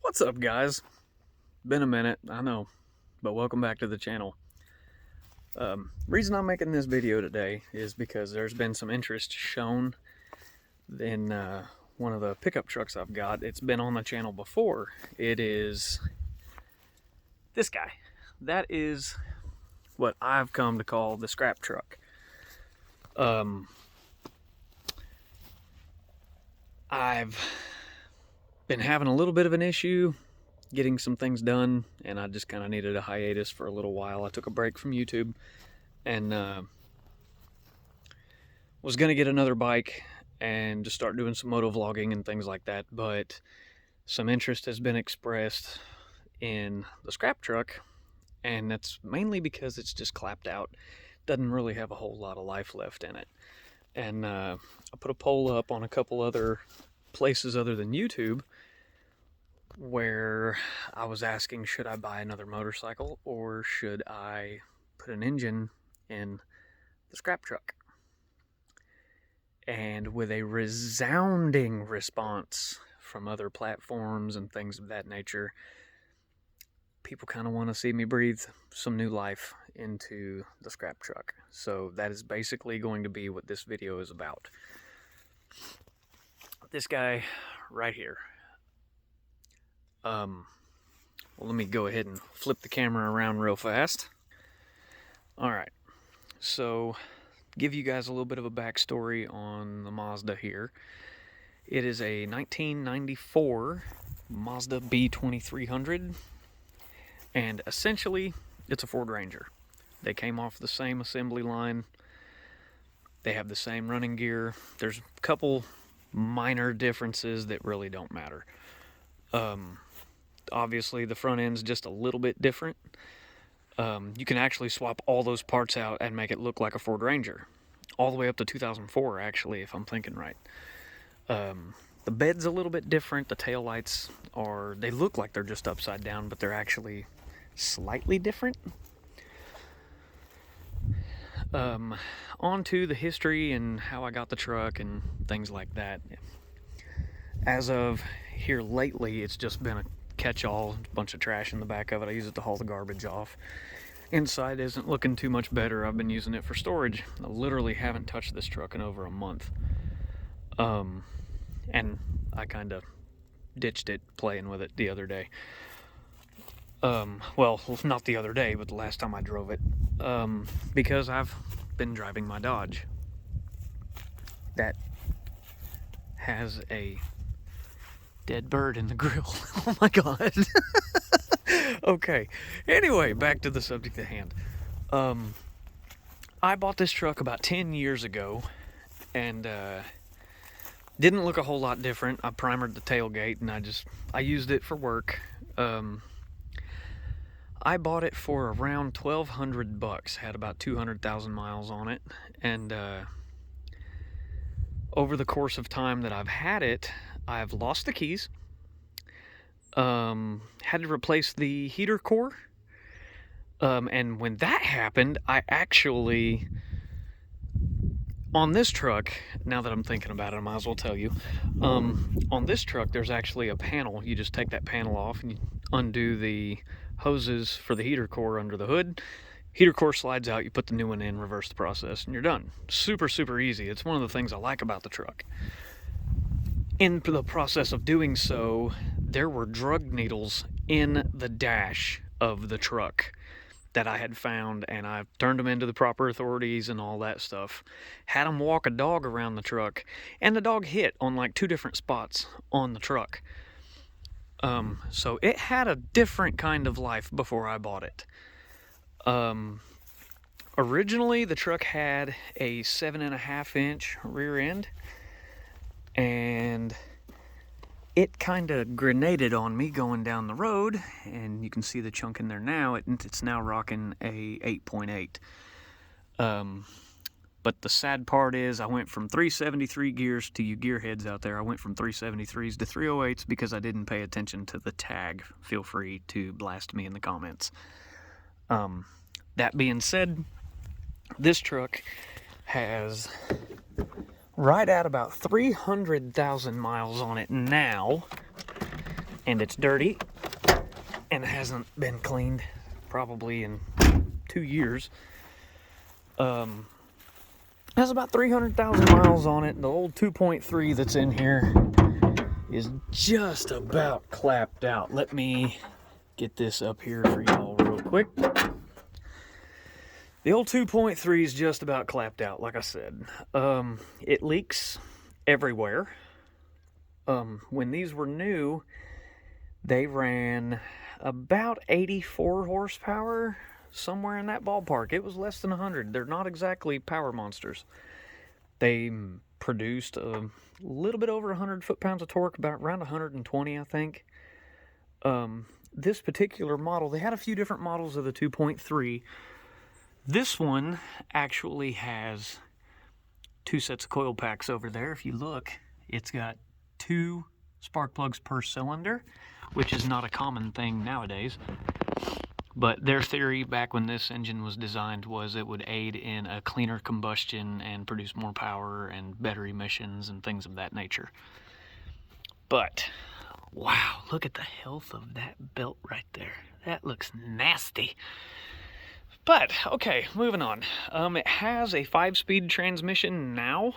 What's up, guys? Been a minute, I know, but welcome back to the channel. Reason I'm making this video today is because there's been some interest shown in one of the pickup trucks I've got. It's been on the channel before. It is this guy. That is what I've come to call the scrap truck. I've been having a little bit of an issue getting some things done, and I just kind of needed a hiatus for a little while. I took a break from YouTube and was going to get another bike and just start doing some moto vlogging and things like that, but some interest has been expressed in the scrap truck, and that's mainly because it's just clapped out. Doesn't really have a whole lot of life left in it. And I put a poll up on a couple other places other than YouTube where I was asking, should I buy another motorcycle or should I put an engine in the scrap truck? And with a resounding response from other platforms and things of that nature, people kind of want to see me breathe some new life into the scrap truck. So that is basically going to be what this video is about. This guy right here. Well, let me go ahead and flip the camera around real fast. Alright, so give you guys a little bit of a backstory on the Mazda here. It is a 1994 Mazda B2300, and essentially it's a Ford Ranger. They came off the same assembly line. They have the same running gear. There's a couple minor differences that really don't matter. Obviously the front end's just a little bit different. You can actually swap all those parts out and make it look like a Ford Ranger. All the way up to 2004, actually, if I'm thinking right. The bed's a little bit different. The taillights they look like they're just upside down, but they're actually slightly different. On to the history and how I got the truck and things like that. As of here lately, it's just been a catch-all, a bunch of trash in the back of it. I use it to haul the garbage off. Inside isn't looking too much better. I've been using it for storage. I literally haven't touched this truck in over a month. And I kind of ditched it playing with it the other day. Well, not the other day, but the last time I drove it. Because I've been driving my Dodge that has a dead bird in the grill. Oh my god. Okay, anyway, back to the subject at hand. I bought this truck about 10 years ago, and didn't look a whole lot different. I primered the tailgate, and I used it for work. I bought it for around $1,200, had about 200,000 miles on it, and over the course of time that I've had it, I've lost the keys, had to replace the heater core, and when that happened, I actually, on this truck, now that I'm thinking about it, I might as well tell you, on this truck there's actually a panel. You just take that panel off and you undo the hoses for the heater core under the hood. Heater core slides out, you put the new one in, reverse the process, and you're done. Super, super easy. It's one of the things I like about the truck. In the process of doing so, there were drug needles in the dash of the truck that I had found, and I turned them into the proper authorities and all that stuff. Had them walk a dog around the truck, and the dog hit on like 2 different spots on the truck. So it had a different kind of life before I bought it. Originally the truck had a 7.5-inch rear end, and it kind of grenaded on me going down the road, and you can see the chunk in there now. It's now rocking a 8.8. But the sad part is I went from 373 gears, to you gearheads out there, I went from 373s to 308s because I didn't pay attention to the tag. Feel free to blast me in the comments. That being said, this truck has right at about 300,000 miles on it now, and it's dirty and hasn't been cleaned probably in 2 years. Has about 300,000 miles on it. The old 2.3 that's in here is just about clapped out. Let me get this up here for y'all real quick. The old 2.3 is just about clapped out, like I said. It leaks everywhere. When these were new, they ran about 84 horsepower, somewhere in that ballpark. It was less than 100. They're not exactly power monsters. They produced a little bit over 100 foot-pounds of torque, about around 120, I think. This particular model, they had a few different models of the 2.3. This one actually has 2 sets of coil packs over there. If you look, it's got 2 spark plugs per cylinder, which is not a common thing nowadays. But their theory back when this engine was designed was it would aid in a cleaner combustion and produce more power and better emissions and things of that nature. But, wow, look at the health of that belt right there. That looks nasty. But, okay, moving on. It has a 5-speed transmission now.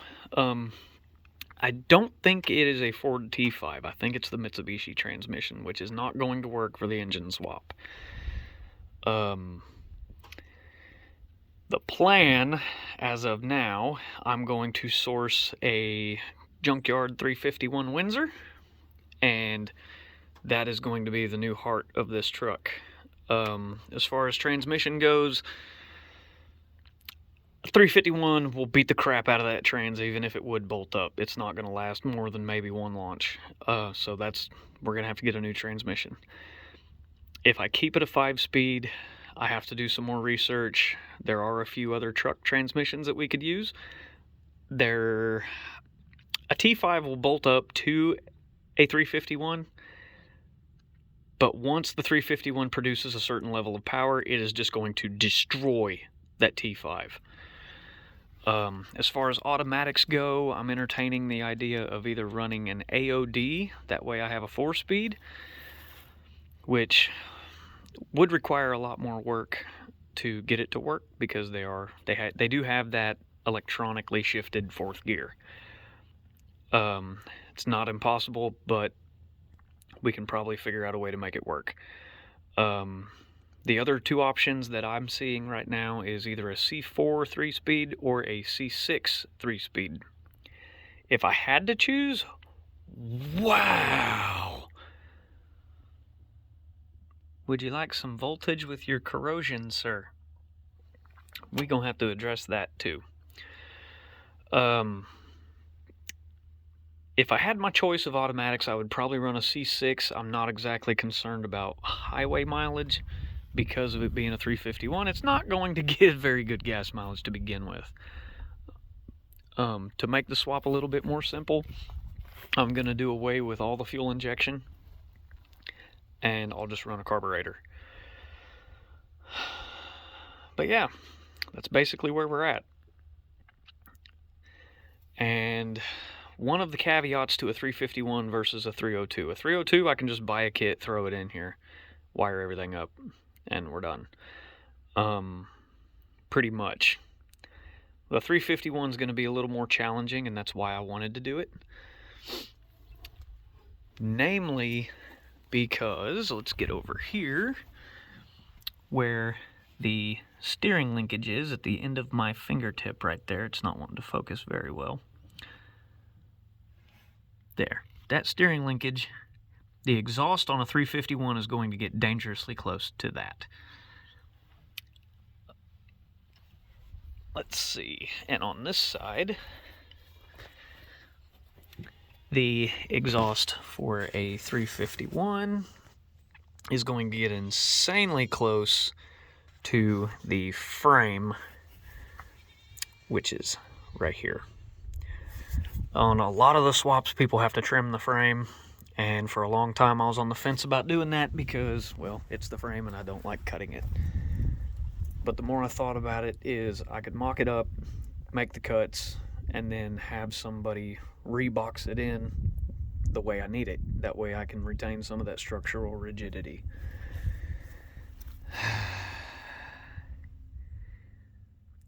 I don't think it is a Ford T5. I think it's the Mitsubishi transmission, which is not going to work for the engine swap. The plan, as of now, I'm going to source a Junkyard 351 Windsor, and that is going to be the new heart of this truck. As far as transmission goes, 351 will beat the crap out of that trans, even if it would bolt up. It's not going to last more than maybe 1 launch. So we're going to have to get a new transmission. If I keep it a 5-speed, I have to do some more research. There are a few other truck transmissions that we could use. A T5 will bolt up to a 351, but once the 351 produces a certain level of power, it is just going to destroy that T5. As far as automatics go, I'm entertaining the idea of either running an AOD, that way I have a 4-speed, which would require a lot more work to get it to work because they do have that electronically shifted 4th gear. It's not impossible, but we can probably figure out a way to make it work. The other 2 options that I'm seeing right now is either a C4 3-speed or a C6 3-speed. If I had to choose, wow! Would you like some voltage with your corrosion, sir? We're going to have to address that too. If I had my choice of automatics, I would probably run a C6. I'm not exactly concerned about highway mileage because of it being a 351. It's not going to give very good gas mileage to begin with. To make the swap a little bit more simple, I'm going to do away with all the fuel injection, and I'll just run a carburetor. But yeah, that's basically where we're at. And one of the caveats to a 351 versus a 302. A 302, I can just buy a kit, throw it in here, wire everything up, and we're done. Pretty much. The 351 is going to be a little more challenging, and that's why I wanted to do it. Namely, because, let's get over here, where the steering linkage is at the end of my fingertip right there. It's not wanting to focus very well. There. That steering linkage, the exhaust on a 351 is going to get dangerously close to that. Let's see. And on this side, the exhaust for a 351 is going to get insanely close to the frame, which is right here. On a lot of the swaps, people have to trim the frame, and for a long time I was on the fence about doing that because, well, it's the frame and I don't like cutting it. But the more I thought about it is I could mock it up, make the cuts, and then have somebody rebox it in the way I need it. That way I can retain some of that structural rigidity.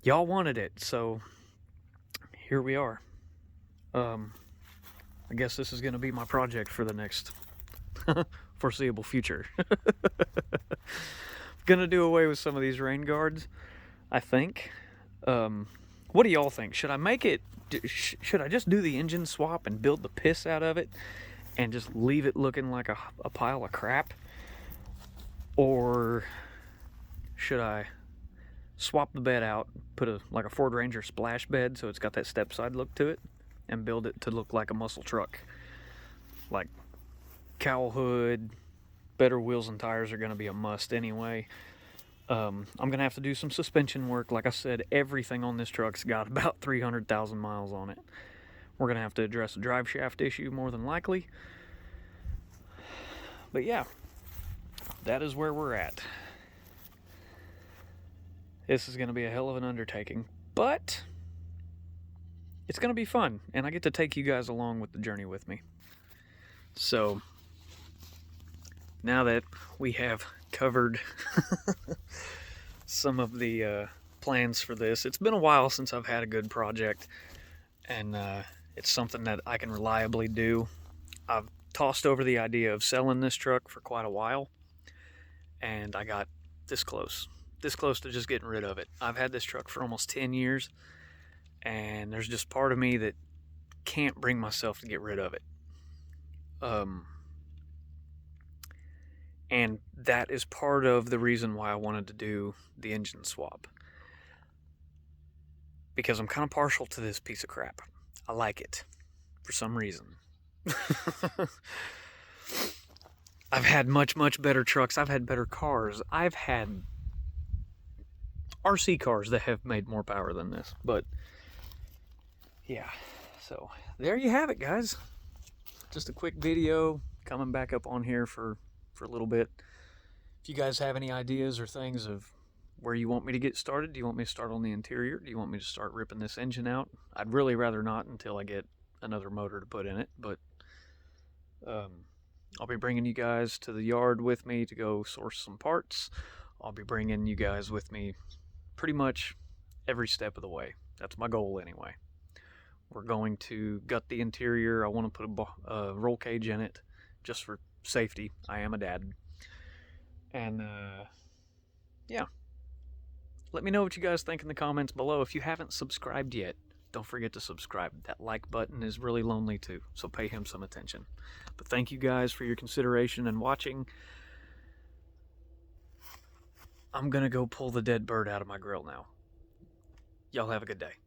Y'all wanted it, so here we are. I guess this is going to be my project for the next foreseeable future. Gonna do away with some of these rain guards, I think. What do y'all think? Should I make it, should I just do the engine swap and build the piss out of it and just leave it looking like a pile of crap? Or should I swap the bed out, put like a Ford Ranger splash bed so it's got that step side look to it, and build it to look like a muscle truck? Like cowl hood, better wheels and tires are going to be a must anyway. I'm going to have to do some suspension work. Like I said, everything on this truck's got about 300,000 miles on it. We're going to have to address a drive shaft issue more than likely. But yeah, that is where we're at. This is going to be a hell of an undertaking, but it's going to be fun, and I get to take you guys along with the journey with me. So, now that we have covered some of the plans for this, it's been a while since I've had a good project, and it's something that I can reliably do. I've tossed over the idea of selling this truck for quite a while, and I got this close to just getting rid of it. I've had this truck for almost 10 years, and there's just part of me that can't bring myself to get rid of it. And that is part of the reason why I wanted to do the engine swap. Because I'm kind of partial to this piece of crap. I like it for some reason. I've had much better trucks. I've had better cars. I've had RC cars that have made more power than this. But yeah, so there you have it, guys. Just a quick video coming back up on here for a little bit. If you guys have any ideas or things of where you want me to get started, do you want me to start on the interior? Do you want me to start ripping this engine out? I'd really rather not until I get another motor to put in it, but I'll be bringing you guys to the yard with me to go source some parts. I'll be bringing you guys with me pretty much every step of the way. That's my goal anyway. We're going to gut the interior. I want to put a roll cage in it just for safety. I am a dad. And yeah, let me know what you guys think in the comments below. If you haven't subscribed yet, don't forget to subscribe. That like button is really lonely too, so pay him some attention. But thank you guys for your consideration and watching. I'm gonna go pull the dead bird out of my grill now. Y'all have a good day.